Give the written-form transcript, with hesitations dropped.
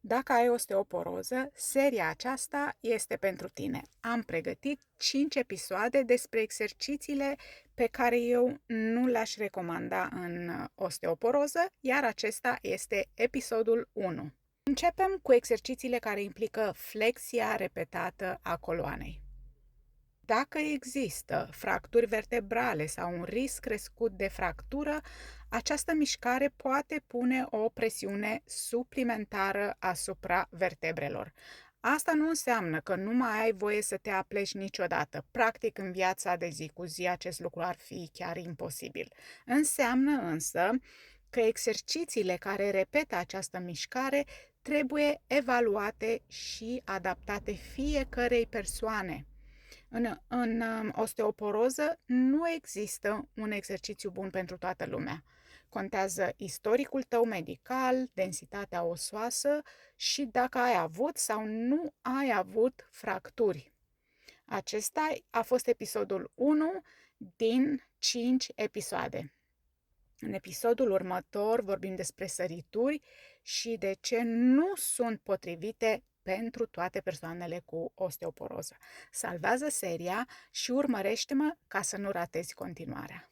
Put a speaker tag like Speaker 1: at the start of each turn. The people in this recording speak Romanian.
Speaker 1: Dacă ai osteoporoză, seria aceasta este pentru tine. Am pregătit 5 episoade despre exercițiile pe care eu nu le-aș recomanda în osteoporoză, iar acesta este episodul 1. Începem cu exercițiile care implică flexia repetată a coloanei. Dacă există fracturi vertebrale sau un risc crescut de fractură, această mișcare poate pune o presiune suplimentară asupra vertebrelor. Asta nu înseamnă că nu mai ai voie să te apleci niciodată. Practic, în viața de zi cu zi, acest lucru ar fi chiar imposibil. Înseamnă însă că exercițiile care repetă această mișcare trebuie evaluate și adaptate fiecărei persoane. În osteoporoză nu există un exercițiu bun pentru toată lumea. Contează istoricul tău medical, densitatea osoasă și dacă ai avut sau nu ai avut fracturi. Acesta a fost episodul 1 din 5 episoade. În episodul următor vorbim despre sărituri și de ce nu sunt potrivite pentru toate persoanele cu osteoporoză. Salvează seria și urmărește-mă ca să nu ratezi continuarea.